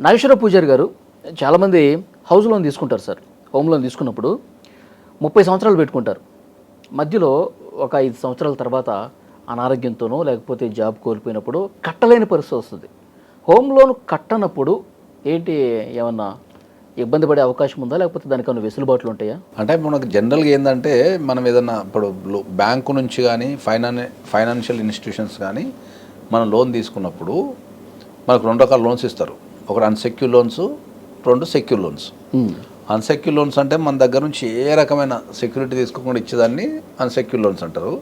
నాగేశ్వర పూజారి గారు, చాలామంది హౌస్ లోన్ తీసుకుంటారు సార్. హోమ్ లోన్ తీసుకున్నప్పుడు 30 సంవత్సరాలు పెట్టుకుంటారు. మధ్యలో ఒక 5 సంవత్సరాల తర్వాత అనారోగ్యంతోనో లేకపోతే జాబ్ కోల్పోయినప్పుడు కట్టలేని పరిస్థితి వస్తుంది. హోమ్ లోన్ కట్టనప్పుడు ఏంటి, ఏమన్నా ఇబ్బంది పడే అవకాశం ఉందా, లేకపోతే దానికి ఏమైనా వెసులుబాట్లు ఉంటాయా? అంటే మనకు జనరల్గా ఏంటంటే మనం ఏదన్నా ఇప్పుడు బ్యాంకు నుంచి కానీ ఫైనాన్షియల్ ఇన్స్టిట్యూషన్స్ కానీ మనం లోన్ తీసుకున్నప్పుడు మనకు 2 రకాల లోన్స్ ఇస్తారు. ఒకటి unsecure loans, 2 secure loans. Unsecure loans అంటే మన దగ్గర నుంచి ఏ రకమైన సెక్యూరిటీ తీసుకోకుండా ఇచ్చేదాన్ని అన్సెక్యూర్ లోన్స్ అంటారు.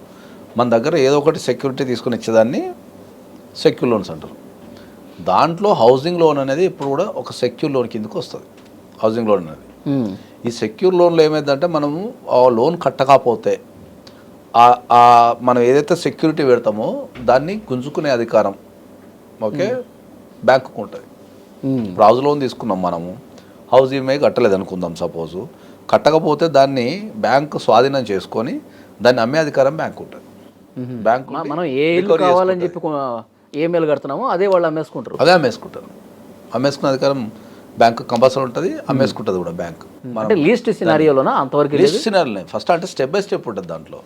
మన దగ్గర ఏదో ఒకటి సెక్యూరిటీ తీసుకుని ఇచ్చేదాన్ని సెక్యూర్ లోన్స్ అంటారు. దాంట్లో హౌసింగ్ లోన్ అనేది ఇప్పుడు కూడా ఒక సెక్యూర్ లోన్ కిందకు వస్తుంది. హౌసింగ్ లోన్ అనేది ఈ సెక్యూర్ లోన్లో ఏమైందంటే మనము ఆ లోన్ కట్టకపోతే మనం ఏదైతే సెక్యూరిటీ పెడతామో దాన్ని గుంజుకునే అధికారం ఓకే బ్యాంకుకు ఉంటుంది. ఇప్పుడు హౌస్ లోన్ తీసుకున్నాం, మనము హౌస్ ఈఎంఐ కట్టలేదు అనుకుందాం, సపోజు కట్టకపోతే దాన్ని బ్యాంకు స్వాధీనం చేసుకొని దాన్ని అమ్మే అధికారం బ్యాంకు ఉంటుంది. బ్యాంకు మనం ఏ ఇల్లు కావాలని చెప్పి ఏమేలు కడుతున్నామో అదే వాళ్ళు అమ్మేసుకుంటారు. అమ్మేసుకునే అధికారం బ్యాంకు కంపల్సరీ ఉంటుంది, అమ్మేసుకుంటుంది కూడా బ్యాంకు. అంటే లీస్ట్ సినారియోలోనా అంతవరకు? లీస్ట్ సినారియోనే. ఫస్ట్ అంటే స్టెప్ బై స్టెప్ ఉంటుంది దాంట్లో.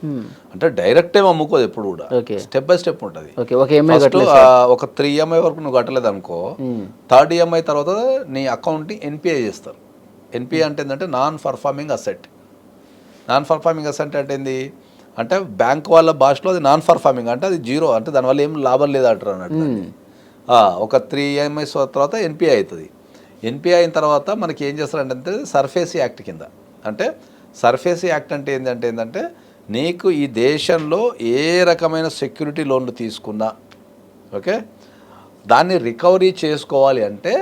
అంటే డైరెక్ట్ ఏమి అమ్ముకోదు ఎప్పుడు కూడా, స్టెప్ బై స్టెప్ ఉంటుంది. ఒక 3 EMI వరకు నువ్వు కట్టలేదు అనుకో, 3rd EMI తర్వాత నీ అకౌంట్ని NPA చేస్తారు. NPA అంటే ఏంటంటే non performing asset. Non performing asset అంటే ఏంది అంటే బ్యాంక్ వాళ్ళ భాషలో అది నాన్ పర్ఫార్మింగ్ అంటే అది జీరో, అంటే దానివల్ల ఏం లాభం లేదు అంటారు అన్నట్టు. ఒక 3 EMIs తర్వాత NPA అవుతుంది. NPA అయిన తర్వాత మనకి ఏం చేస్తారంటే సర్ఫేసీ యాక్ట్ కింద, అంటే సర్ఫేసీ యాక్ట్ అంటే ఏంటంటే నీకు ఈ దేశంలో ఏ రకమైన సెక్యూరిటీ లోన్లు తీసుకున్నా ఓకే దాన్ని రికవరీ చేసుకోవాలి అంటే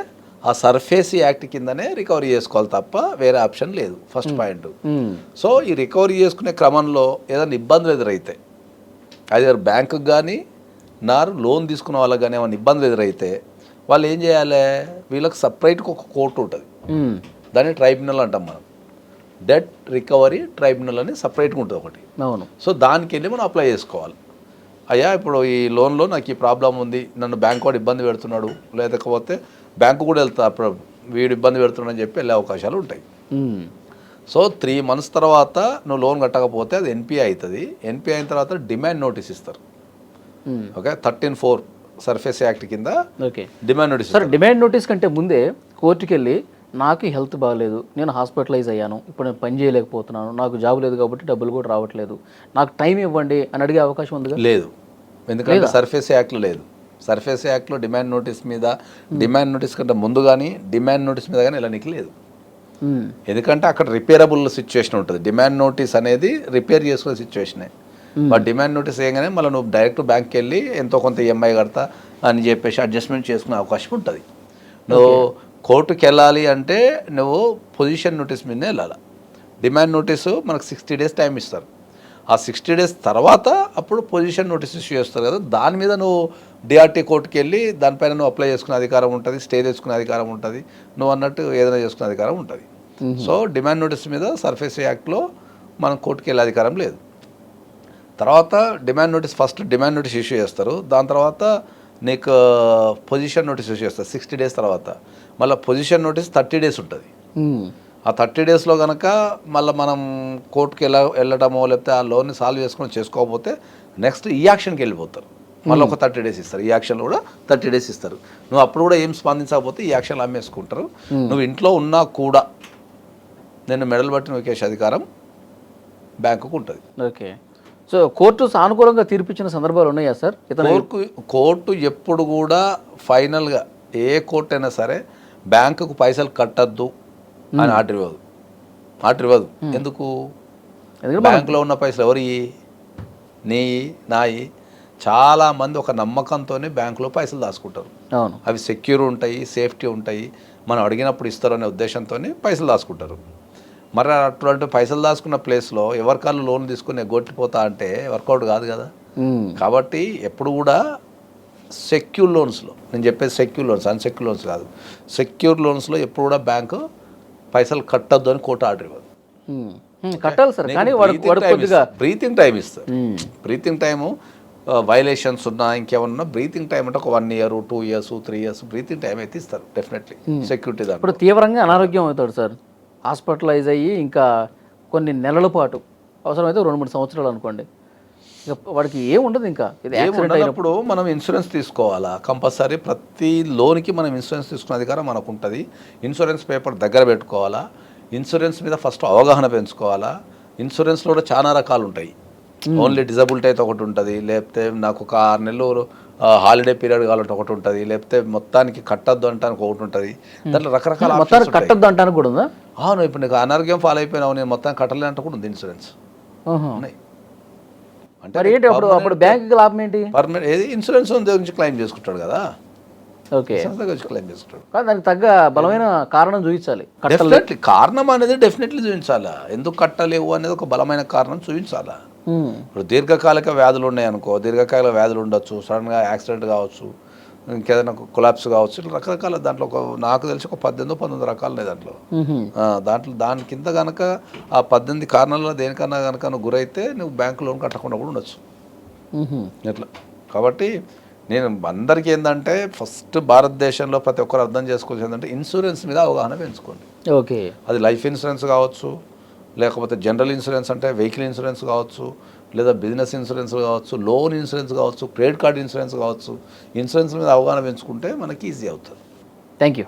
ఆ సర్ఫేసీ యాక్ట్ కిందనే రికవరీ చేసుకోవాలి తప్ప వేరే ఆప్షన్ లేదు. First point. సో ఈ రికవరీ చేసుకునే క్రమంలో ఏదైనా ఇబ్బందులు ఎదురైతే అది బ్యాంకుకి కానీ లోన్ తీసుకున్న వాళ్ళకి కానీ ఏమైనా ఇబ్బందులు ఎదురైతే వాళ్ళు ఏం చేయాలి, వీళ్ళకి సపరేట్గా ఒక కోర్టు ఉంటుంది, దాన్ని ట్రైబ్యునల్ అంటాం మనం. డెట్ రికవరీ ట్రైబ్యునల్ అని సపరేట్గా ఉంటుంది ఒకటి. అవును. సో దానికి వెళ్ళి మనం అప్లై చేసుకోవాలి. అయ్యా ఇప్పుడు ఈ లోన్లో నాకు ఈ ప్రాబ్లం ఉంది, నన్ను బ్యాంక్ వాడు ఇబ్బంది పెడుతున్నాడు, లేకపోతే బ్యాంకు కూడా వెళ్తా అప్పుడు వీడు ఇబ్బంది పెడుతున్నాడు అని చెప్పి వెళ్ళే అవకాశాలు ఉంటాయి. సో 3 months తర్వాత నువ్వు లోన్ కట్టకపోతే అది NPA అవుతుంది. NPA అయిన తర్వాత డిమాండ్ నోటీస్ ఇస్తారు. ఓకే 13(4) సర్ఫేస్ యాక్ట్ కింద demand notice. Sir demand notice కంటే ముందే కోర్టుకి వెళ్ళి నాకు హెల్త్ బాగాలేదు, నేను హాస్పిటలైజ్ అయ్యాను, ఇప్పుడు నేను పని చేయలేకపోతున్నాను, నాకు జాబ్ లేదు కాబట్టి డబ్బులు కూడా రావట్లేదు, నాకు టైం ఇవ్వండి అని అడిగే అవకాశం ఉంది? లేదు, ఎందుకంటే సర్ఫేస్ యాక్ట్లో లేదు. సర్ఫేస్ యాక్ట్లో డిమాండ్ నోటీస్ మీద, డిమాండ్ నోటీస్ కంటే ముందు కానీ డిమాండ్ నోటీస్ మీద కానీ ఇలా నీకు లేదు. ఎందుకంటే అక్కడ రిపేరబుల్ సిచ్యువేషన్ ఉంటుంది. డిమాండ్ నోటీస్ అనేది రిపేర్ చేసుకునే సిచ్యువేషనే. బట్ డిమాండ్ నోటీస్ వేయగానే మళ్ళీ నువ్వు డైరెక్ట్ బ్యాంక్కి వెళ్ళి ఎంతో కొంత EMI కడతా అని చెప్పేసి అడ్జస్ట్మెంట్ చేసుకునే అవకాశం ఉంటుంది. నువ్వు కోర్టుకి వెళ్ళాలి అంటే నువ్వు పొజిషన్ నోటీస్ మీదనే వెళ్ళాలి. డిమాండ్ నోటీసు మనకు 60 days టైం ఇస్తారు. ఆ 60 days తర్వాత అప్పుడు పొజిషన్ నోటీస్ ఇష్యూ చేస్తారు కదా, దాని మీద నువ్వు DRT కోర్టుకి వెళ్ళి దానిపైన నువ్వు అప్లై చేసుకునే అధికారం ఉంటుంది, స్టే చేసుకునే అధికారం ఉంటుంది, నువ్వు అన్నట్టు ఏదైనా చేసుకునే అధికారం ఉంటుంది. సో డిమాండ్ నోటీస్ మీద సర్ఫేస్ యాక్ట్లో మనం కోర్టుకి వెళ్ళే అధికారం లేదు. తర్వాత demand notice, first demand notice issue చేస్తారు, దాని తర్వాత నీకు పొజిషన్ నోటీస్ ఇష్యూ చేస్తారు 60 days తర్వాత. మళ్ళీ పొజిషన్ నోటీస్ 30 days ఉంటుంది. ఆ 30 daysలో కనుక మళ్ళీ మనం కోర్టుకి వెళ్ళడమో లేకపోతే ఆ లోన్ని సాల్వ్ చేసుకోకపోతే నెక్స్ట్ ఈ యాక్షన్కి వెళ్ళిపోతారు. మళ్ళీ ఒక 30 days ఇస్తారు. ఈ యాక్షన్లో కూడా 30 days ఇస్తారు. నువ్వు అప్పుడు కూడా ఏం స్పందించకపోతే ఈ యాక్షన్లు అమ్మేసుకుంటారు. నువ్వు ఇంట్లో ఉన్నా కూడా నేను మెడల్ బట్టి నొక్కేసే అధికారం బ్యాంకుకు ఉంటుంది. ఓకే. సో కోర్టు సానుకూలంగా తీర్పిచ్చిన సందర్భాలు ఉన్నాయా సార్? కోర్టు ఎప్పుడు కూడా ఫైనల్గా ఏ కోర్టు అయినా సరే బ్యాంకుకు పైసలు కట్టద్దు అని ఆర్డర్ ఇవ్వదు. ఎందుకు? బ్యాంకులో ఉన్న పైసలు ఎవరి, నీ నాయి. చాలామంది ఒక నమ్మకంతోనే బ్యాంకులో పైసలు దాచుకుంటారు. అవి సెక్యూర్ ఉంటాయి, సేఫ్టీ ఉంటాయి, మనం అడిగినప్పుడు ఇస్తారు అనే ఉద్దేశంతో పైసలు దాచుకుంటారు. మరి అటువంటి పైసలు దాచుకున్న ప్లేస్లో ఎవరికాళ్ళు లోన్ తీసుకుని ఎగ్గొట్టిపోతా అంటే వర్కౌట్ కాదు కదా. కాబట్టి ఎప్పుడు కూడా సెక్యూర్ లోన్స్లో, నేను చెప్పేది సెక్యూర్ లోన్స్, అన్సెక్యూర్ లోన్స్ కాదు, సెక్యూర్ లోన్స్లో ఎప్పుడు కూడా బ్యాంకు పైసలు కట్టద్దు అని కోర్టు ఆర్డర్ ఇవ్వదు. కట్టాలి సార్, కానీ బ్రీతింగ్ టైం ఇస్తారు. బ్రీతింగ్ టైము వైలేషన్స్ ఉన్నా ఇంకేమన్నా బ్రీతింగ్ టైం అంటే ఒక 1 year 2 years 3 years breathing time అయితే ఇస్తారు డెఫినెట్లీ సెక్యూరిటీ దాంట్లో. ఇప్పుడు తీవ్రంగా అనారోగ్యం అవుతాడు సార్, హాస్పిటలైజ్ అయ్యి ఇంకా కొన్ని నెలల పాటు, అవసరమైతే 2-3 సంవత్సరాలు అనుకోండి, ఇక వాడికి ఏం ఉండదు, ఇంకా ఇది యాక్సిడెంట్ అయినప్పుడు ఏమున్నప్పుడు మనం ఇన్సూరెన్స్ తీసుకోవాలా కంపల్సరీ. ప్రతి లోన్కి మనం ఇన్సూరెన్స్ తీసుకునే అధికారం మనకు ఉంటుంది. ఇన్సూరెన్స్ పేపర్ దగ్గర పెట్టుకోవాలా. ఇన్సూరెన్స్ మీద ఫస్ట్ అవగాహన పెంచుకోవాలా. ఇన్సూరెన్స్లో కూడా చాలా రకాలు ఉంటాయి. ఓన్లీ డిజబిలిటీ అయితే ఒకటి ఉంటుంది, లేకపోతే నాకు ఒక 6 నెలలు హాలిడే పీరియడ్ కావాలంటే ఒకటి ఉంటుంది, లేకపోతే మొత్తానికి కట్టద్దు అంటానికి ఒకటి ఉంటుంది. దాంట్లో రకరకాల మొత్తానికి కట్టద్దు అంటానికి కూడా ఉందా? అవును, ఇప్పుడు నీకు అనారోగ్యం ఫాలో అయిపోయినావు, నేను మొత్తం కట్టలే అంటే కూడా ఉంది ఇన్సూరెన్స్ ఉన్నాయి. అంటే ఏంటి అప్పుడు బ్యాంకుకి లాభం ఏంటి? పర్మనెంట్ ఏది ఇన్సూరెన్స్ నుంచి క్లెయిమ్ చేసుకుంటాడు కదా. ఓకే, క్లెయిమ్ చేసుకుంటాడు. కానీ దానికి తగ్గ బలమైన కారణం చూపించాలి. డెఫినెట్లీ కారణం అనేది డెఫినెట్లీ చూపించాలా. ఎందుకు కట్టలేవు అనేది ఒక బలమైన కారణం చూపించాలా. ఇప్పుడు దీర్ఘకాలిక వ్యాధులు ఉన్నాయి అనుకో, దీర్ఘకాలిక వ్యాధులు ఉండొచ్చు, సడన్గా యాక్సిడెంట్ కావచ్చు, ఇంకేదైనా కొలాప్స్ కావచ్చు, ఇట్లా రకరకాల దాంట్లో నాకు తెలిసి ఒక 18-19 రకాలు ఉన్నాయి దాంట్లో. దాని కింద కనుక ఆ 18 కారణాలలో దేనికన్నా కనుక నువ్వు గురైతే నువ్వు బ్యాంకు లోన్ కట్టకుండా కూడా ఉండొచ్చు ఇట్లా. కాబట్టి నేను అందరికీ ఏంటంటే ఫస్ట్ భారతదేశంలో ప్రతి ఒక్కరు అర్థం చేసుకోవాల్సి ఏంటంటే ఇన్సూరెన్స్ మీద అవగాహన పెంచుకోండి. ఓకే, అది లైఫ్ ఇన్సూరెన్స్ కావచ్చు, లేకపోతే జనరల్ ఇన్సూరెన్స్ అంటే వెహికల్ ఇన్సూరెన్స్ కావచ్చు, లేదా బిజినెస్ ఇన్సూరెన్స్ కావచ్చు, లోన్ ఇన్సూరెన్స్ కావచ్చు, క్రెడిట్ కార్డ్ ఇన్సూరెన్స్ కావచ్చు. ఇన్సూరెన్స్ మీద అవగాహన పెంచుకుంటే మనకి ఈజీ అవుతుంది. Thank you.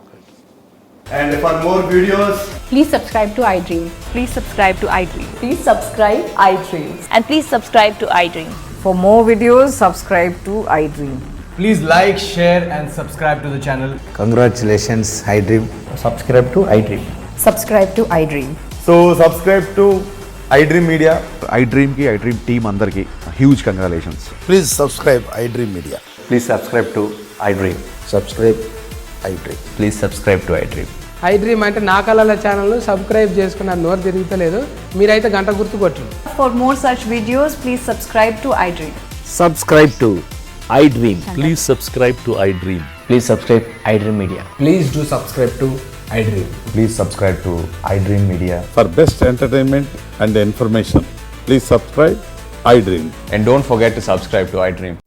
And for more videos, Please subscribe to iDream. Please subscribe to iDream. Please subscribe iDream. And please subscribe to iDream. For more videos, subscribe to iDream. please like, share and subscribe to the channel. Congratulations, iDream. Subscribe to iDream. Subscribe to iDream. So subscribe to iDream Media. iDream की iDream team अंदर की huge congratulations. Please subscribe iDream Media. Please subscribe to iDream. Subscribe iDream. Please subscribe to iDream. iDream అంటే నా కళల channel subscribe చేసుకున్న నోరు తిరుగుతలేదు, మీరైతే గంట గుర్తు కొట్టండి. For more such videos, please subscribe to iDream. Subscribe to iDream. Please subscribe to iDream. Please subscribe iDream Media. Please do subscribe to iDream. Please subscribe to iDream Media. For best entertainment and information, please subscribe iDream. And don't forget to subscribe to iDream.